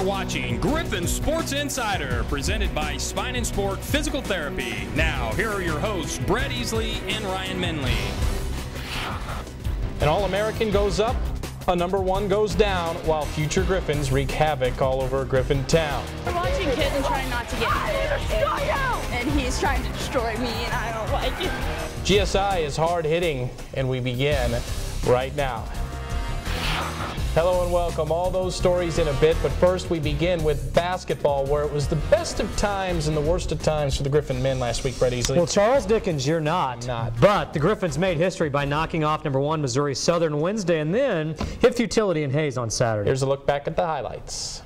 watching Griffon Sports Insider, presented by Spine and Sport Physical Therapy. Now, here are your hosts, Brett Easley and Ryan Minley. An All-American goes up, a #1 goes down, while future Griffins wreak havoc all over Griffon town. We're watching Kitten trying not to get hit, and he's trying to destroy me, and I don't like it. GSI is hard-hitting, and we begin right now. Hello and welcome. All those stories in a bit, but first we begin with basketball, where it was the best of times and the worst of times for the Griffon men last week, Brett Easley. Well, Charles Dickens, you're not. But the Griffons made history by knocking off #1 Missouri Southern Wednesday and then hit Futility and Hayes on Saturday. Here's a look back at the highlights.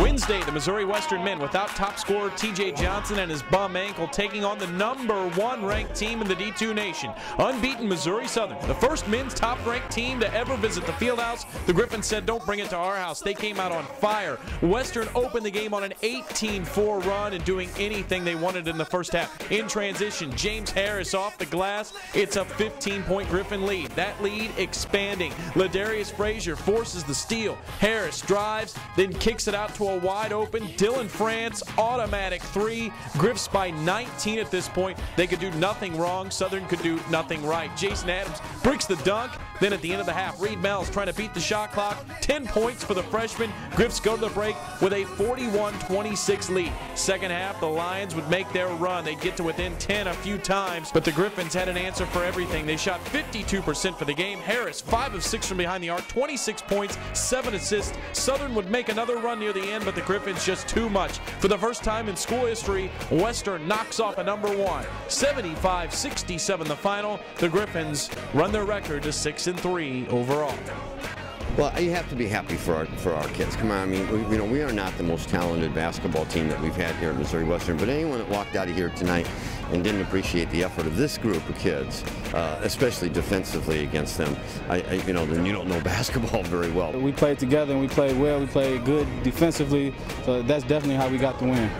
Wednesday, the Missouri Western men without top scorer T.J. Johnson and his bum ankle taking on the #1 ranked team in the D2 nation, unbeaten Missouri Southern, the first men's top-ranked team to ever visit the Fieldhouse. The Griffins said, "Don't bring it to our house." They came out on fire. Western opened the game on an 18-4 run and doing anything they wanted in the first half. In transition, James Harris off the glass. It's a 15-point Griffon lead. That lead expanding. Ladarius Frazier forces the steal. Harris drives, then kicks it out to a wide open Dylan France automatic three. Griffs by 19 at this point. They could do nothing wrong. Southern could do nothing right. Jason Adams bricks the dunk. Then at the end of the half, Reed Mells trying to beat the shot clock. 10 points for the freshman. Griffs go to the break with a 41-26 lead. Second half, the Lions would make their run. They'd get to within 10 a few times, but the Griffins had an answer for everything. They shot 52% for the game. Harris, 5 of 6 from behind the arc, 26 points, 7 assists. Southern would make another run near the end, but the Griffins just too much. For the first time in school history, Western knocks off a #1. 75-67 the final. The Griffins run their record to 6-3 overall. Well, you have to be happy for our kids. Come on, I mean, we are not the most talented basketball team that we've had here at Missouri Western, but anyone that walked out of here tonight and didn't appreciate the effort of this group of kids, especially defensively against them, then you don't know basketball very well. We played together and we played well. We played good defensively, so that's definitely how we got the win.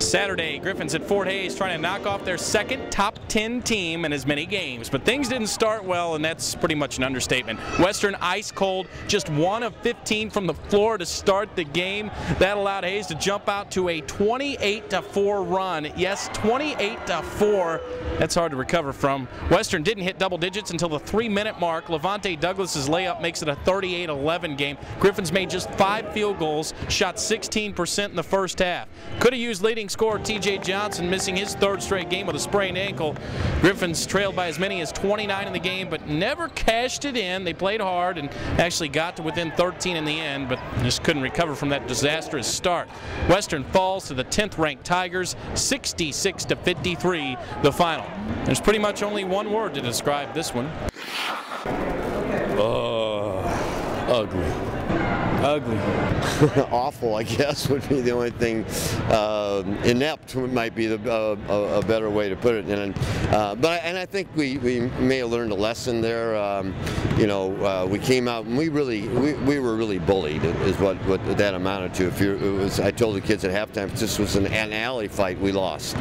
Saturday, Griffins at Fort Hays trying to knock off their second top 10 team in as many games. But things didn't start well, and that's pretty much an understatement. Western ice cold, just 1 of 15 from the floor to start the game. That allowed Hays to jump out to a 28-4 run. Yes, 28-4. That's hard to recover from. Western didn't hit double digits until the 3-minute mark. Levante Douglas's layup makes it a 38-11 game. Griffins made just 5 field goals, shot 16% in the first half. Could have used leading scorer T.J. Johnson missing his 3rd straight game with a sprained ankle. Griffins trailed by as many as 29 in the game, but never cashed it in. They played hard and actually got to within 13 in the end, but just couldn't recover from that disastrous start. Western falls to the 10th-ranked Tigers, 66-53, the final. There's pretty much only one word to describe this one. Ugly. Ugly. Awful, I guess, would be the only thing. Inept might be a better way to put it. And I think we may have learned a lesson there. We came out and we were really bullied. Is what that amounted to. I told the kids at halftime, if this was an alley fight, we lost.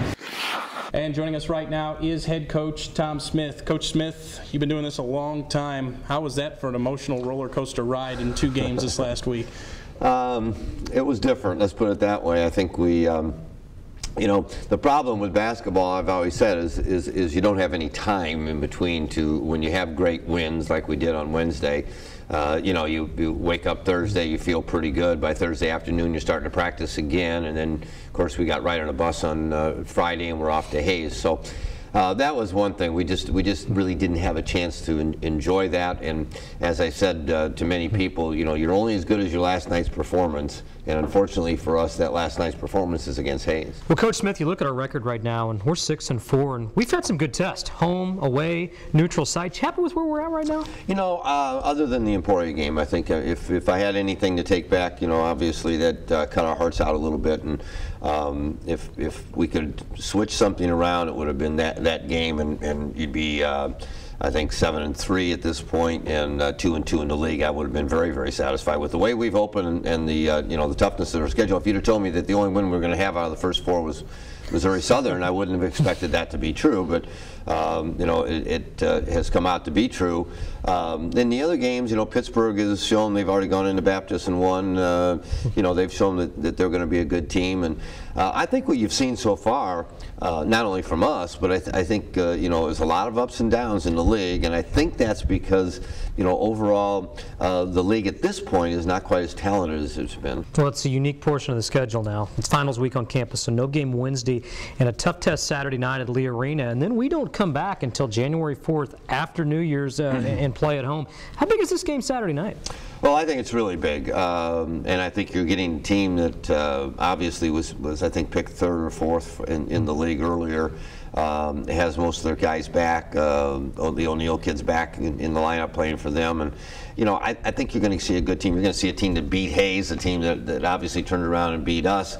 And joining us right now is head coach Tom Smith. Coach Smith, you've been doing this a long time. How was that for an emotional roller coaster ride in 2 games this last week? It was different, let's put it that way. I think we, the problem with basketball, I've always said, is you don't have any time in between when you have great wins like we did on Wednesday. You wake up Thursday, you feel pretty good. By Thursday afternoon, you're starting to practice again, and then, of course, we got right on a bus on Friday, and we're off to Hayes. So that was one thing. We just really didn't have a chance to enjoy that. And as I said to many people, you're only as good as your last night's performance. And unfortunately for us, that last night's performance is against Hayes. Well, Coach Smith, you look at our record right now, and we're 6-4, and we've had some good tests. Home, away, neutral site. You happy with where we're at right now? Other than the Emporia game, I think if I had anything to take back, obviously that cut our hearts out a little bit. And if we could switch something around, it would have been that game, and you'd be I think 7-3 at this point, and 2-2 in the league. I would have been very, very satisfied with the way we've opened and the you know, the toughness of our schedule. If you'd have told me that the only win we were going to have out of the first 4 was Missouri Southern, I wouldn't have expected that to be true, but you know, it has come out to be true. In the other games, you know, Pittsburgh has shown they've already gone into Baptist and won. You know, they've shown that they're going to be a good team, and I think what you've seen so far, not only from us, but I think you know, there's a lot of ups and downs in the league, and I think that's because, you know, overall the league at this point is not quite as talented as it's been. Well, it's a unique portion of the schedule now. It's finals week on campus, so no game Wednesday and a tough test Saturday night at Lee Arena, and then we don't come back until January 4th after New Year's and play at home. How big is this game Saturday night? Well, I think it's really big, and I think you're getting a team that obviously was I think picked 3rd or 4th in the league earlier. Has most of their guys back, the O'Neill kids back in the lineup playing for them, and you know, I think you're going to see a good team. You're going to see a team that beat Hayes, a team that obviously turned around and beat us.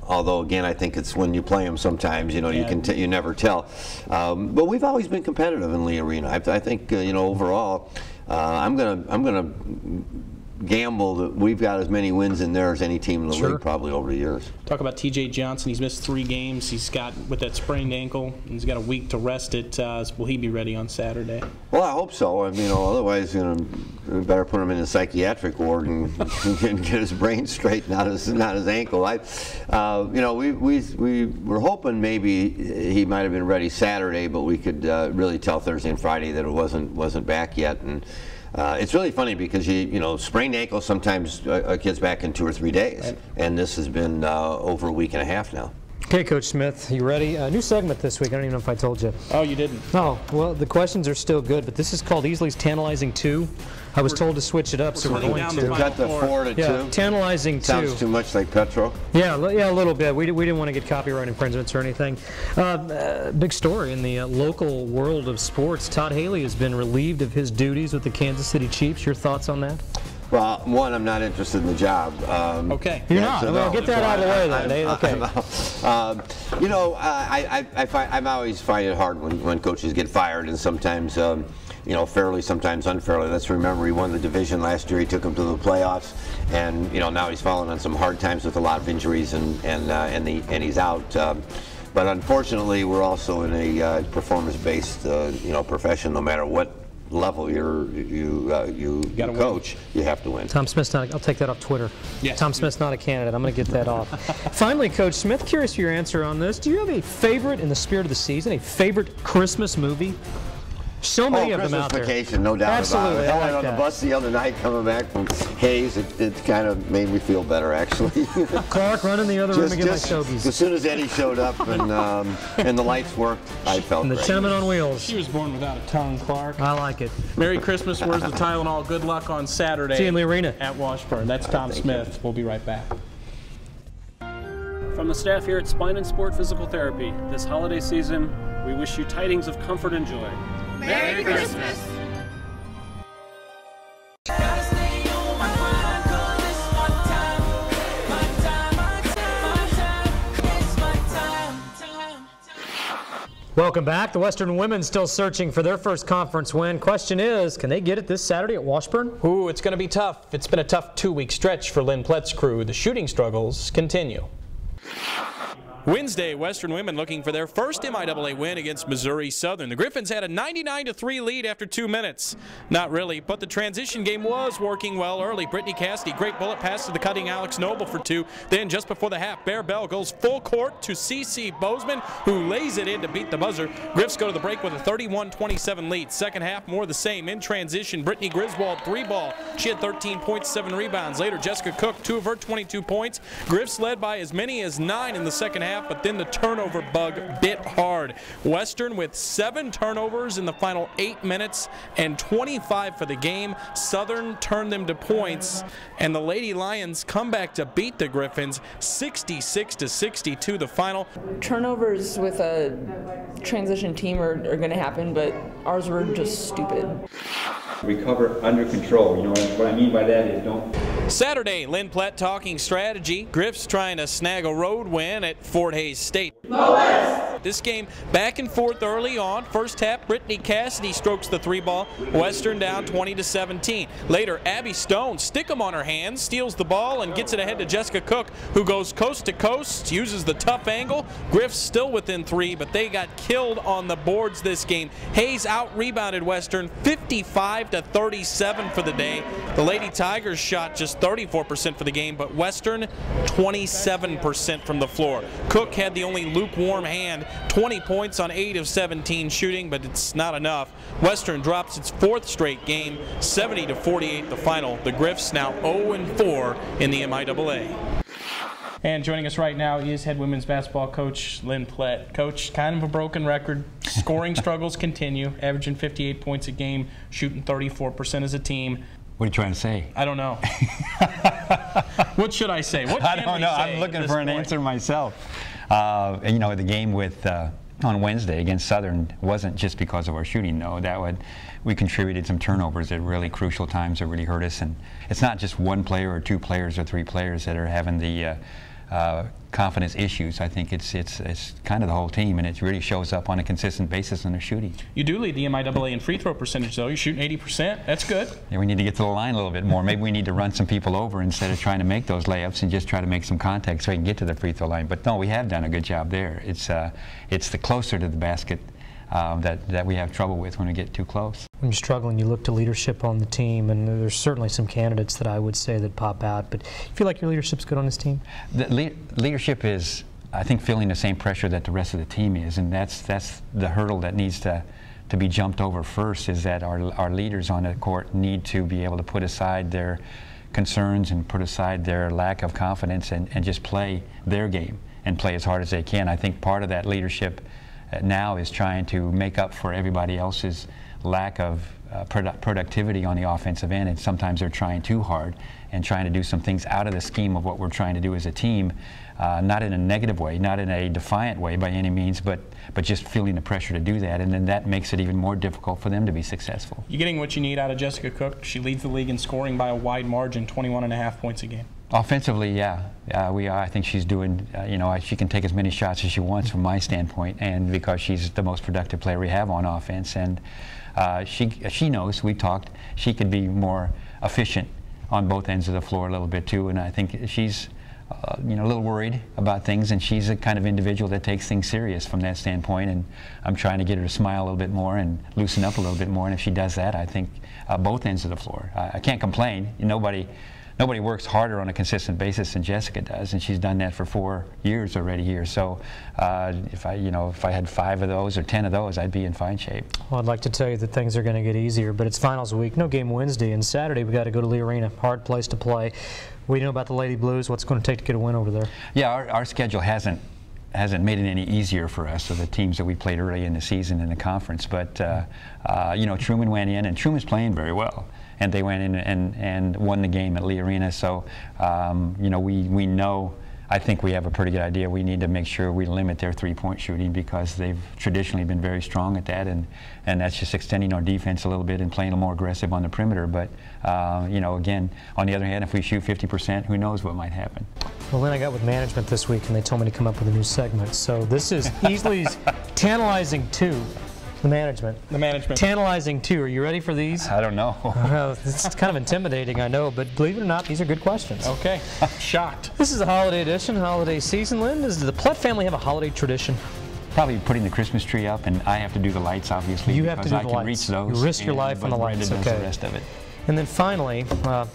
Although again, I think it's when you play them sometimes, you know, you never tell. But we've always been competitive in Lee Arena. I think you know, overall, I'm gonna gamble that we've got as many wins in there as any team in the league probably over the years. Talk about T.J. Johnson. He's missed 3 games. He's got, with that sprained ankle, he's got a week to rest it. Will he be ready on Saturday? Well, I hope so. I mean, you know, otherwise, you know, we better put him in the psychiatric ward and get his brain straight, not his ankle. You know, we were hoping maybe he might have been ready Saturday, but we could really tell Thursday and Friday that it wasn't back yet. And it's really funny because you know, sprained ankle sometimes a kid's back in 2 or 3 days, and this has been over a week and a half now. Okay, Coach Smith, you ready? New segment this week. I don't even know if I told you. Oh, you didn't? Oh, well, the questions are still good, but this is called Easley's Tantalizing 2. I was told to switch it up, so we're going to. Cut the 4 to 2. Yeah, Tantalizing 2. Sounds too much like Petro. Yeah, a little bit. We didn't want to get copyright infringements or anything. Big story in the local world of sports. Todd Haley has been relieved of his duties with the Kansas City Chiefs. Your thoughts on that? Well, one, I'm not interested in the job. Okay. You're not? So well, get that out of the way then. Okay. You know, I always find it hard when coaches get fired, and sometimes, you know, fairly, sometimes unfairly. Let's remember he won the division last year. He took him to the playoffs, and you know, now he's fallen on some hard times with a lot of injuries, and he's out. But unfortunately, we're also in a performance-based, you know, profession. No matter what level you coach, you have to win. Tom Smith's not. I'll take that off Twitter. Yes. Tom Smith's not a candidate. I'm going to get that off. Finally, Coach Smith, curious for your answer on this. Do you have a favorite in the spirit of the season? A favorite Christmas movie? So many of them out there. Vacation, no doubt Absolutely, about it. I like on that. the bus the other night coming back from Hayes, it kind of made me feel better, actually. Clark running the other room to get my stogies. As soon as Eddie showed up and the lights worked, I felt And the great. Tenement on Wheels. She was born without a tongue, Clark. I like it. Merry Christmas. Where's the Tylenol? Good luck on Saturday. See you in the arena. At Washburn. That's Tom Smith. We'll be right back. From the staff here at Spine and Sport Physical Therapy, this holiday season, we wish you tidings of comfort and joy. Merry Christmas! Welcome back. The Western women still searching for their first conference win. Question is, can they get it this Saturday at Washburn? Ooh, it's going to be tough. It's been a tough 2-week stretch for Lynn Plett's crew. The shooting struggles continue. Wednesday, Western women looking for their first MIAA win against Missouri Southern. The Griffons had a 99-3 lead after 2 minutes. Not really, but the transition game was working well early. Brittany Cassidy, great bullet pass to the cutting Alex Noble for 2. Then just before the half, Bear Bell goes full court to C.C. Bozeman, who lays it in to beat the buzzer. Griffs go to the break with a 31-27 lead. Second half, more the same. In transition, Brittany Griswold, 3-ball. She had 13 points, 7 rebounds. Later, Jessica Cook, 2 of her 22 points. Griffs led by as many as 9 in the second half, but then the turnover bug bit hard. Western with 7 turnovers in the final 8 minutes and 25 for the game. Southern turned them to points, and the Lady Lions come back to beat the Griffons 66-62 the final. Turnovers with a transition team are going to happen, but ours were just stupid. Recover under control. You know what I mean by that is don't. Saturday, Lynn Plett talking strategy. Griffs trying to snag a road win at Fort Hays State. Go West! start. This game back and forth early on. First half, Brittany Cassidy strokes the 3-ball. Western down 20-17. Later, Abby Stone, stick 'em on her hands, steals the ball and gets it ahead to Jessica Cook, who goes coast to coast, uses the tough angle. Griff's still within 3, but they got killed on the boards this game. Hayes out-rebounded Western 55-37 for the day. The Lady Tigers shot just 34% for the game, but Western 27% from the floor. Cook had the only lukewarm hand, 20 points on 8 of 17 shooting, but it's not enough. Western drops its 4th straight game, 70-48 the final. The Griffs now 0-4 in the MIAA. And joining us right now is head women's basketball coach Lynn Plett. Coach, kind of a broken record. Scoring struggles continue, averaging 58 points a game, shooting 34% as a team. What are you trying to say? I don't know. What should I say? What I don't know. I'm looking for an answer myself. You know, the game with on Wednesday against Southern wasn't just because of our shooting, though. We contributed some turnovers at really crucial times that really hurt us. And it's not just one player or 2 players or 3 players that are having the confidence issues. I think it's kind of the whole team, and it really shows up on a consistent basis in their shooting. You do lead the MIAA in free throw percentage, though. You're shooting 80%. That's good. Yeah, we need to get to the line a little bit more. Maybe we need to run some people over instead of trying to make those layups and just try to make some contact so we can get to the free throw line. But no, we have done a good job there. It's the closer to the basket that we have trouble with when we get too close. When you're struggling, you look to leadership on the team, and there's certainly some candidates that I would say that pop out. But you feel like your leadership's good on this team? The leadership is, I think, feeling the same pressure that the rest of the team is, and that's the hurdle that needs to be jumped over first, is that our leaders on the court need to be able to put aside their concerns and put aside their lack of confidence and just play their game and play as hard as they can. I think part of that leadership now is trying to make up for everybody else's lack of productivity on the offensive end, and sometimes they're trying too hard and trying to do some things out of the scheme of what we're trying to do as a team, not in a negative way, not in a defiant way by any means, but just feeling the pressure to do that, and then that makes it even more difficult for them to be successful. You're getting what you need out of Jessica Cook. She leads the league in scoring by a wide margin, 21.5 points a game. Offensively, yeah, we are. I think she's doing, you know, she can take as many shots as she wants from my standpoint, and because she's the most productive player we have on offense, and she knows, we talked, she could be more efficient on both ends of the floor a little bit too, and I think she's you know, a little worried about things, and she's a kind of individual that takes things serious from that standpoint, and I'm trying to get her to smile a little bit more and loosen up a little bit more, and if she does that, I think both ends of the floor. I can't complain. Nobody works harder on a consistent basis than Jessica does, and she's done that for 4 years already here. So if I had 5 of those or 10 of those, I'd be in fine shape. Well, I'd like to tell you that things are going to get easier, but it's finals week. No game Wednesday, and Saturday we got to go to Lee Arena. Hard place to play. What do you know about the Lady Blues? What's it going to take to get a win over there? Yeah, our schedule hasn't made it any easier for us, so the teams that we played early in the season in the conference. But you know, Truman went in, and Truman's playing very well. And they went in and won the game at Lee Arena. So, you know, we know, I think we have a pretty good idea. We need to make sure we limit their three-point shooting because they've traditionally been very strong at that, and that's just extending our defense a little bit and playing a little more aggressive on the perimeter. But, you know, again, on the other hand, if we shoot 50%, who knows what might happen. Well, then I got with management this week, and they told me to come up with a new segment. So this is easily tantalizing too. The management. Tantalizing too. Are you ready for these? I don't know. It's kind of intimidating, I know, but believe it or not, these are good questions. Okay. Shocked. This is a holiday edition, holiday season. Lynn, does the Plett family have a holiday tradition? Probably putting the Christmas tree up, and I have to do the lights, obviously. You have to do the lights. I can reach those. You risk your life on the lights. Okay. The rest of it. And then finally,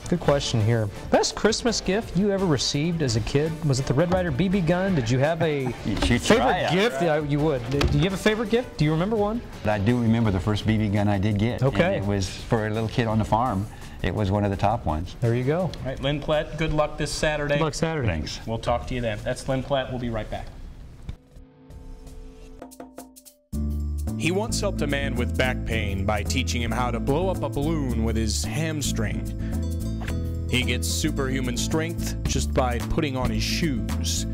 good question here. Best Christmas gift you ever received as a kid? Was it the Red Ryder BB gun? Did you have a favorite gift? Yeah, you would. Do you have a favorite gift? Do you remember one? I do remember the first BB gun I did get. Okay. And it was for a little kid on the farm. It was one of the top ones. There you go. All right, Lynn Plett, good luck this Saturday. Good luck Saturday. Thanks. We'll talk to you then. That's Lynn Plett. We'll be right back. He once helped a man with back pain by teaching him how to blow up a balloon with his hamstring. He gets superhuman strength just by putting on his shoes.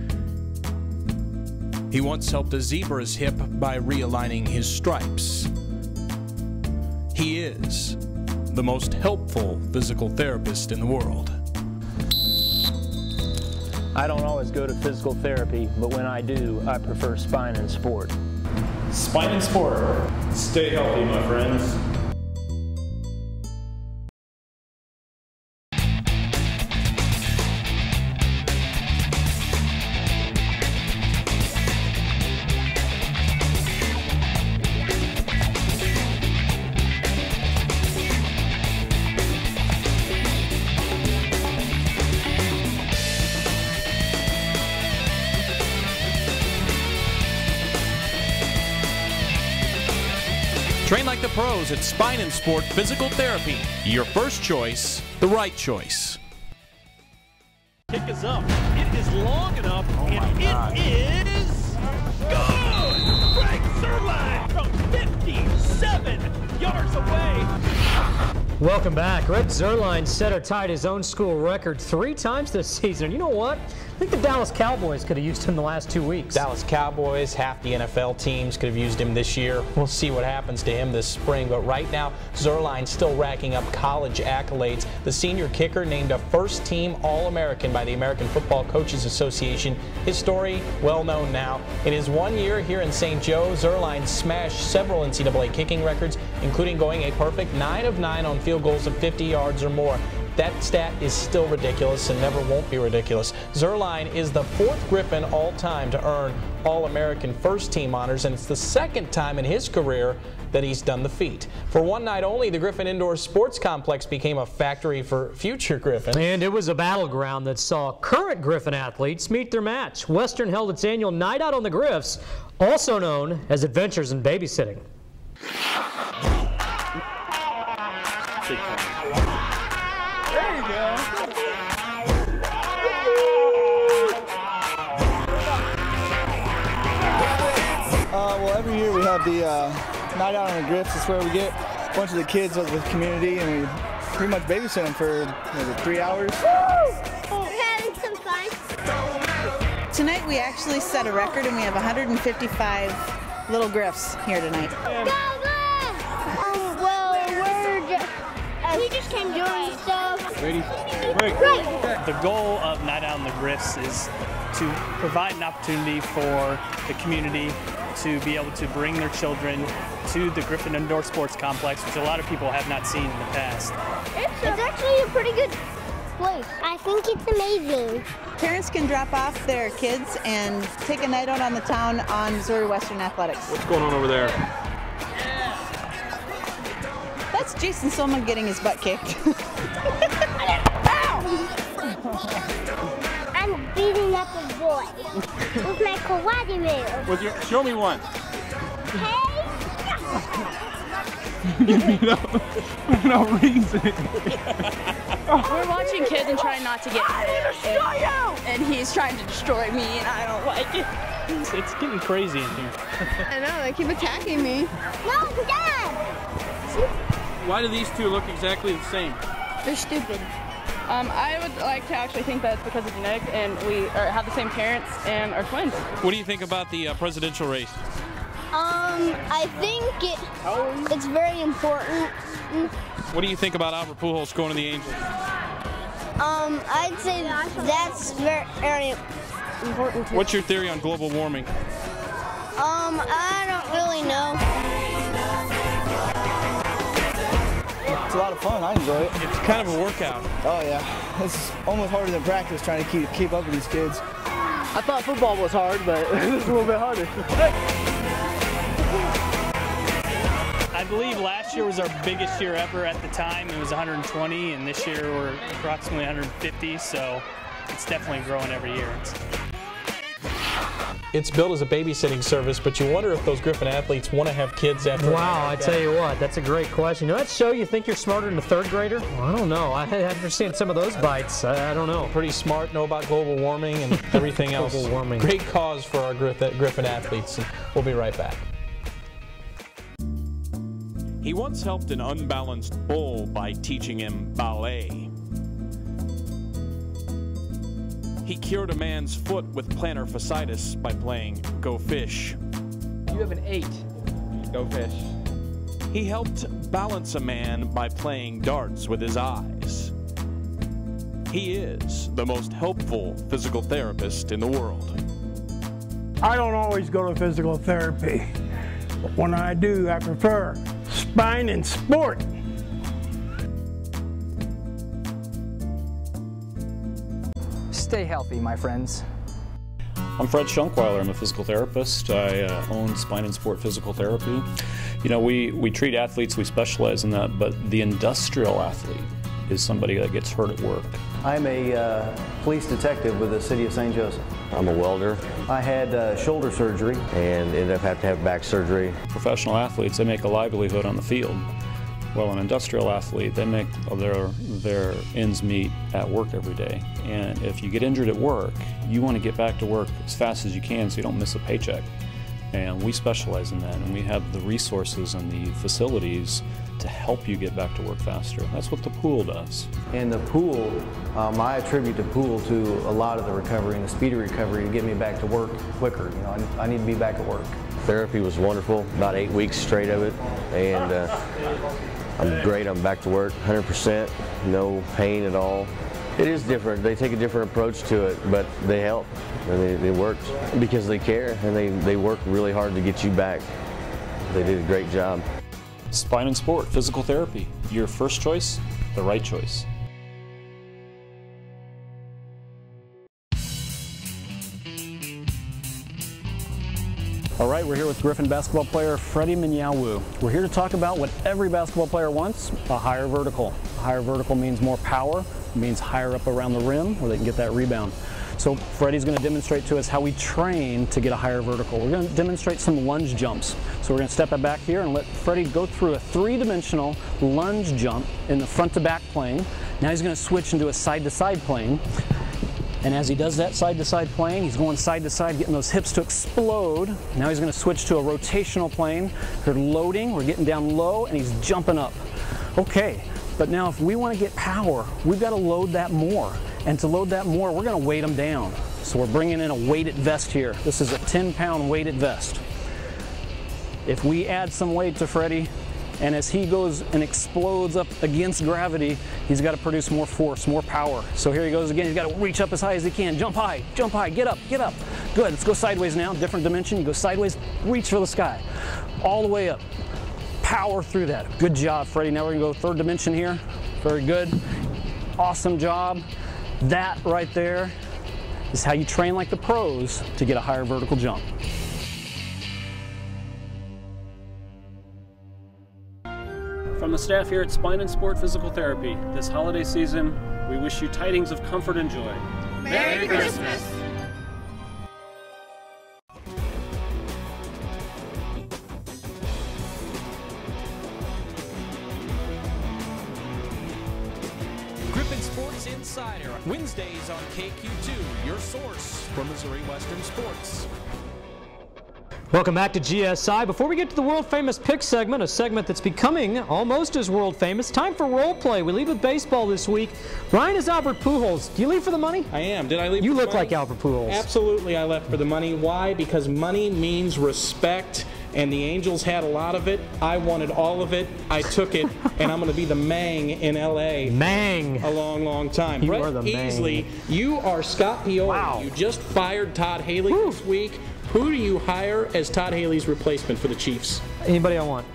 He once helped a zebra's hip by realigning his stripes. He is the most helpful physical therapist in the world. I don't always go to physical therapy, but when I do, I prefer Spine and Sport. Spine and Sport. Stay healthy, my friends. Train like the pros at Spine and Sport Physical Therapy. Your first choice, the right choice. Kick is up. It is long enough, and it is good! Frank Zerline from 57 yards away. Welcome back. Red Zerline set or tied his own school record 3 times this season. You know what? I think the Dallas Cowboys could have used him the last 2 weeks. Dallas Cowboys, half the NFL teams could have used him this year. We'll see what happens to him this spring. But right now, Zerline still racking up college accolades. The senior kicker named a first-team All-American by the American Football Coaches Association. His story, well known now. In his 1 year here in St. Joe, Zerline smashed several NCAA kicking records, including going a perfect 9 of 9 on field goals of 50 yards or more. That stat is still ridiculous and never won't be ridiculous. Zerline is the 4th Griffin all-time to earn All-American first-team honors, and it's the 2nd time in his career that he's done the feat. For one night only, the Griffon Indoor Sports Complex became a factory for future Griffins. And it was a battleground that saw current Griffon athletes meet their match. Western held its annual Night Out on the Griffs, also known as Adventures in Babysitting. Well, every year we have the Night Out on the Griffs. It's where we get a bunch of the kids of the community and we pretty much babysit them for 3 hours. We're having some fun. Tonight we actually set a record and we have 155 little Griffs here tonight. We just came doing stuff. Ready? Right. The goal of Night Out on the Griffs is to provide an opportunity for the community to be able to bring their children to the Griffon Indoor Sports Complex, which a lot of people have not seen in the past. It's actually a pretty good place. I think it's amazing. Parents can drop off their kids and take a night out on the town on Missouri Western Athletics. What's going on over there? That's Jason Silman getting his butt kicked. I'm beating up a boy with my karate move. With your, show me one. Hey! Give me no reason. We're watching kids and trying not to get hit. And he's trying to destroy me and I don't like it. It's getting crazy in here. I know, they keep attacking me. No, Dad! Why do these two look exactly the same? They're stupid. I would like to actually think that's because of genetics and we have the same parents and are twins. What do you think about the presidential race? I think it's very important. What do you think about Albert Pujols going to the Angels? I'd say that's very important too. What's your theory on global warming? I don't really know. It's a lot of fun. I enjoy it. It's kind of a workout. Oh yeah, it's almost harder than practice trying to keep up with these kids. I thought football was hard, but it's a little bit harder. I believe last year was our biggest year ever at the time. It was 120, and this year we're approximately 150, so it's definitely growing every year. It's billed as a babysitting service, but you wonder if those Griffon athletes want to have kids after. Wow, I tell you what, that's a great question. You know that show you think you're smarter than a 3rd grader? Well, I don't know. I haven't seen some of those bites. I don't know. Pretty smart, know about global warming and everything else. Global warming. Great cause for our Griffon athletes. And we'll be right back. He once helped an unbalanced bull by teaching him ballet. He cured a man's foot with plantar fasciitis by playing Go Fish. You have an 8. Go fish. He helped balance a man by playing darts with his eyes. He is the most helpful physical therapist in the world. I don't always go to physical therapy, but when I do, I prefer Spine and Sport. Stay healthy, my friends. I'm Fred Schunkweiler. I'm a physical therapist. I own Spine and Sport Physical Therapy. You know, we treat athletes, we specialize in that, but the industrial athlete is somebody that gets hurt at work. I'm a police detective with the City of St. Joseph. I'm a welder. I had shoulder surgery and ended up having to have back surgery. Professional athletes, they make a livelihood on the field. Well, an industrial athlete, they make their ends meet at work every day. And if you get injured at work, you want to get back to work as fast as you can so you don't miss a paycheck. And we specialize in that, and we have the resources and the facilities to help you get back to work faster. That's what the pool does. And the pool, I attribute the pool to a lot of the recovery and the speedy recovery to get me back to work quicker. You know, I need to be back at work. Therapy was wonderful, about 8 weeks straight of it, and I'm great. I'm back to work, 100%, no pain at all. It is different. They take a different approach to it, but they help, and it works because they care, and they work really hard to get you back. They did a great job. Spine and Sport Physical Therapy, your first choice, the right choice. All right, we're here with Griffon basketball player Freddie Minyawu. We're here to talk about what every basketball player wants, a higher vertical. A higher vertical means more power, means higher up around the rim where they can get that rebound. So Freddie's going to demonstrate to us how we train to get a higher vertical. We're going to demonstrate some lunge jumps. So we're going to step it back here and let Freddie go through a three-dimensional lunge jump in the front to back plane. Now he's going to switch into a side-to-side plane. And as he does that side-to-side plane, he's going side-to-side, getting those hips to explode. Now he's going to switch to a rotational plane. We're loading, we're getting down low, and he's jumping up. Okay, but now if we want to get power, we've got to load that more. And to load that more, we're going to weight him down. So we're bringing in a weighted vest here. This is a 10-pound weighted vest. If we add some weight to Freddie, and as he goes and explodes up against gravity, he's got to produce more force, more power. So here he goes again. He's got to reach up as high as he can. Jump high, get up, get up. Good, let's go sideways now, different dimension. You go sideways, reach for the sky. All the way up. Power through that. Good job, Freddie. Now we're going to go third dimension here. Very good. Awesome job. That right there is how you train like the pros to get a higher vertical jump. From the staff here at Spine and Sport Physical Therapy, this holiday season, we wish you tidings of comfort and joy. Merry Christmas! Griffon Sports Insider, Wednesdays on KQ2, your source for Missouri Western sports. Welcome back to GSI. Before we get to the world-famous pick segment, a segment that's becoming almost as world-famous, time for role play. We leave with baseball this week. Ryan is Albert Pujols. Do you leave for the money? I am. Did I leave You for the look money? like Albert Pujols. Absolutely, I left for the money. Why? Because money means respect, and the Angels had a lot of it. I wanted all of it. I took it, and I'm going to be the Mang in L.A. Mang. A long, long time. You Brett are the Easley, Mang. you are Scott Pioli. Wow. You just fired Todd Haley this week. Who do you hire as Todd Haley's replacement for the Chiefs? Anybody I want.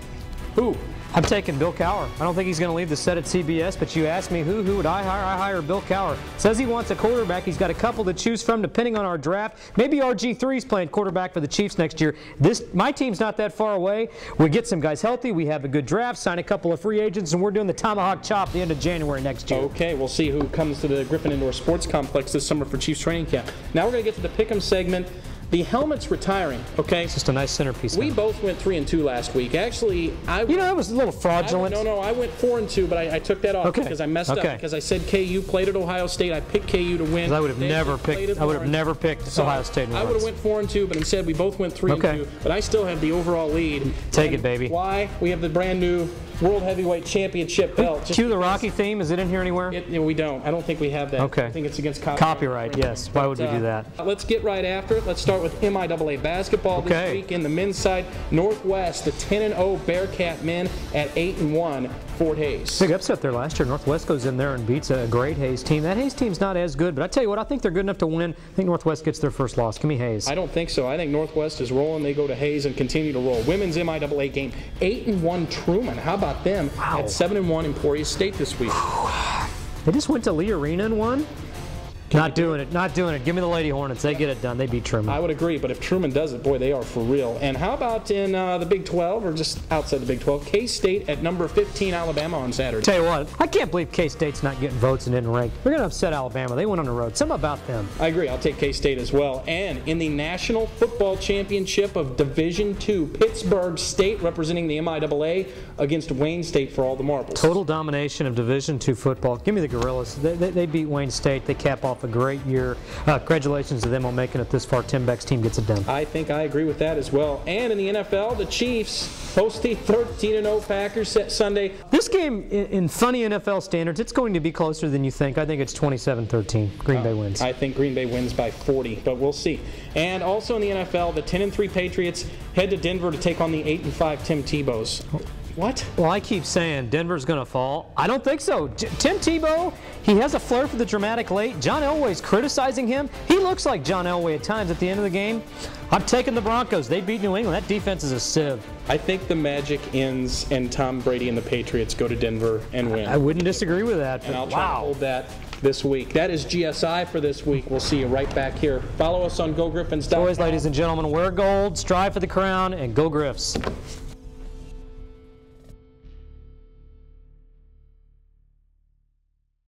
Who? I'm taking Bill Cowher. I don't think he's going to leave the set at CBS, but you ask me who would I hire? I hire Bill Cowher. Says he wants a quarterback. He's got a couple to choose from depending on our draft. Maybe RG3's playing quarterback for the Chiefs next year. My team's not that far away. We get some guys healthy. We have a good draft, sign a couple of free agents, and we're doing the Tomahawk Chop the end of January next year. Okay, we'll see who comes to the Griffon Indoor Sports Complex this summer for Chiefs training camp. Now we're going to get to the Pick'em segment. The helmet's retiring, okay? It's just a nice centerpiece. We both went 3-2 last week. Actually, it was a little fraudulent. I went 4-2, but I took that off because I messed up because I said KU played at Ohio State. I picked KU to win. I would have never picked. I would have never picked Ohio State. I would have went 4-2, but instead we both went 3-2. But I still have the overall lead. Take it, baby. Why? We have the brand new World Heavyweight Championship belt. Cue the Rocky theme. Is it in here anywhere? We don't. I don't think we have that. Okay. I think it's against copyright. Yes. Why would we do that? Let's get right after it. Let's start with MIAA basketball this week. In the men's side, Northwest, the 10-0 Bearcat men at 8-1. Fort Hays. Big upset there last year. Northwest goes in there and beats a great Hays team. That Hays team's not as good, but I tell you what, I think they're good enough to win. I think Northwest gets their first loss. Give me Hays. I don't think so. I think Northwest is rolling. They go to Hays and continue to roll. Women's MIAA game, 8-1 Truman. How about them at 7-1 Emporia State this week? They just went to Lee Arena and won. Not doing it. Not doing it. Give me the Lady Hornets. They get it done. They beat Truman. I would agree, but if Truman does it, boy, they are for real. And how about in the Big 12, or just outside the Big 12, K-State at number 15 Alabama on Saturday? Tell you what, I can't believe K-State's not getting votes and didn't rank. They're going to upset Alabama. They went on the road. Something about them. I agree. I'll take K-State as well. And in the National Football Championship of Division II, Pittsburgh State representing the MIAA against Wayne State for all the marbles. Total domination of Division II football. Give me the Gorillas. They beat Wayne State. They cap off a great year. Congratulations to them on making it this far. Tim Beck's team gets it done. I think I agree with that as well. And in the NFL, the Chiefs host the 13-0 Packers Sunday. This game, in funny NFL standards, it's going to be closer than you think. I think it's 27-13. Green Bay wins. I think Green Bay wins by 40, but we'll see. And also in the NFL, the 10-3 Patriots head to Denver to take on the 8-5 Tim Tebow's. What? Well, I keep saying Denver's going to fall. I don't think so. Tim Tebow, he has a flair for the dramatic late. John Elway's criticizing him. He looks like John Elway at times at the end of the game. I'm taking the Broncos. They beat New England. That defense is a sieve. I think the magic ends and Tom Brady and the Patriots go to Denver and win. I wouldn't disagree with that. And I'll try to hold that this week. That is GSI for this week. We'll see you right back here. Follow us on GoGriffons.com. Always, ladies and gentlemen, wear gold, strive for the crown, and go Griffs.